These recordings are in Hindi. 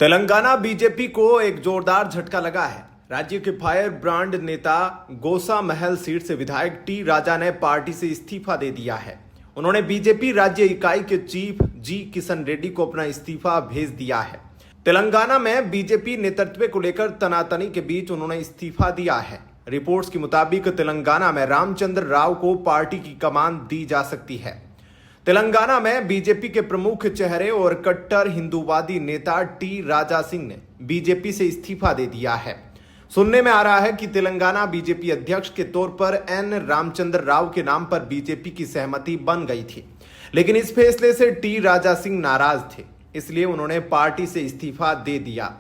तेलंगाना बीजेपी को एक जोरदार झटका लगा है। राज्य के फायर ब्रांड नेता गोसा महल सीट से विधायक टी राजा ने पार्टी से इस्तीफा दे दिया है। उन्होंने बीजेपी राज्य इकाई के चीफ जी किशन रेड्डी को अपना इस्तीफा भेज दिया है। तेलंगाना में बीजेपी नेतृत्व को लेकर तनातनी के बीच उन्होंने इस्तीफा दिया है। रिपोर्ट्स के मुताबिक तेलंगाना में रामचंद्र राव को पार्टी की कमान दी जा सकती है। तेलंगाना में बीजेपी के प्रमुख चेहरे और कट्टर हिंदूवादी नेता टी राजा सिंह ने बीजेपी से इस्तीफा दे दिया है। सुनने में आ रहा है कि तेलंगाना बीजेपी अध्यक्ष के तौर पर एन रामचंद्र राव के नाम पर बीजेपी की सहमति बन गई थी, लेकिन इस फैसले से टी राजा सिंह नाराज थे, इसलिए उन्होंने पार्टी से इस्तीफा दे दिया।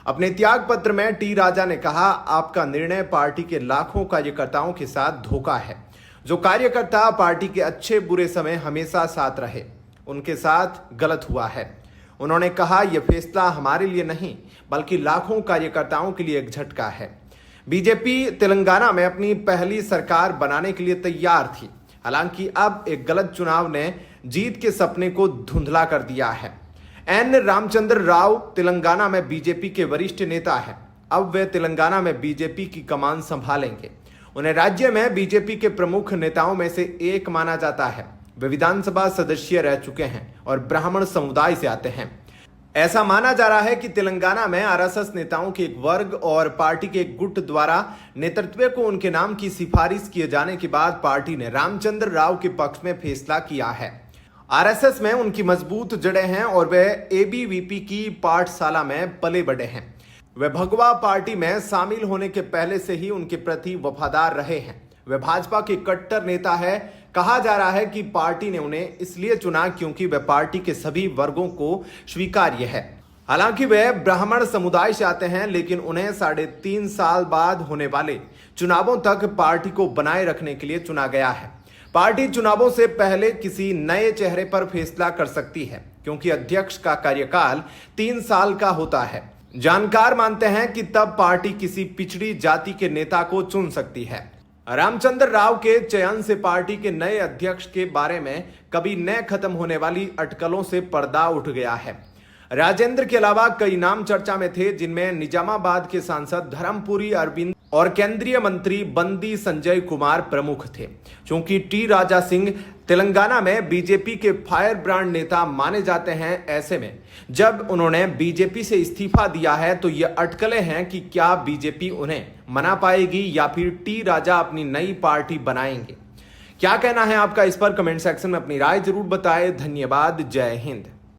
अपने त्याग पत्र में टी राजा ने कहा, आपका निर्णय पार्टी के लाखों कार्यकर्ताओं के साथ धोखा है। जो कार्यकर्ता पार्टी के अच्छे बुरे समय हमेशा साथ रहे, उनके साथ गलत हुआ है। उन्होंने कहा, यह फैसला हमारे लिए नहीं बल्कि लाखों कार्यकर्ताओं के लिए एक झटका है। बीजेपी तेलंगाना में अपनी पहली सरकार बनाने के लिए तैयार थी, हालांकि अब एक गलत चुनाव ने जीत के सपने को धुंधला कर दिया है। एन रामचंद्र राव तेलंगाना में बीजेपी के वरिष्ठ नेता हैं। अब वे तेलंगाना में बीजेपी की कमान संभालेंगे। उन्हें राज्य में बीजेपी के प्रमुख नेताओं में से एक माना जाता है। वे विधानसभा सदस्य रह चुके हैं और ब्राह्मण समुदाय से आते हैं। ऐसा माना जा रहा है कि तेलंगाना में आरएसएस नेताओं के एक वर्ग और पार्टी के एक गुट द्वारा नेतृत्व को उनके नाम की सिफारिश किए जाने के बाद पार्टी ने रामचंद्र राव के पक्ष में फैसला किया है। आरएसएस में उनकी मजबूत जड़ें हैं और वे एबीवीपी की पाठशाला में पले बढ़े हैं। वे भगवा पार्टी में शामिल होने के पहले से ही उनके प्रति वफादार रहे हैं। वे भाजपा के कट्टर नेता है। कहा जा रहा है कि पार्टी ने उन्हें इसलिए चुना क्योंकि वे पार्टी के सभी वर्गों को स्वीकार्य है। हालांकि वे ब्राह्मण समुदाय से आते हैं, लेकिन उन्हें 3.5 साल बाद होने वाले चुनावों तक पार्टी को बनाए रखने के लिए चुना गया है। पार्टी चुनावों से पहले किसी नए चेहरे पर फैसला कर सकती है, क्योंकि अध्यक्ष का कार्यकाल 3 साल का होता है। जानकार मानते हैं कि तब पार्टी किसी पिछड़ी जाति के नेता को चुन सकती है। रामचंद्र राव के चयन से पार्टी के नए अध्यक्ष के बारे में कभी न खत्म होने वाली अटकलों से पर्दा उठ गया है। राजेंद्र के अलावा कई नाम चर्चा में थे, जिनमें निजामाबाद के सांसद धर्मपुरी अरविंद और केंद्रीय मंत्री बंदी संजय कुमार प्रमुख थे। क्योंकि टी राजा सिंह तेलंगाना में बीजेपी के फायर ब्रांड नेता माने जाते हैं, ऐसे में जब उन्होंने बीजेपी से इस्तीफा दिया है तो ये अटकलें हैं कि क्या बीजेपी उन्हें मना पाएगी या फिर टी राजा अपनी नई पार्टी बनाएंगे। क्या कहना है आपका इस पर? कमेंट सेक्शन में अपनी राय जरूर बताएं। धन्यवाद। जय हिंद।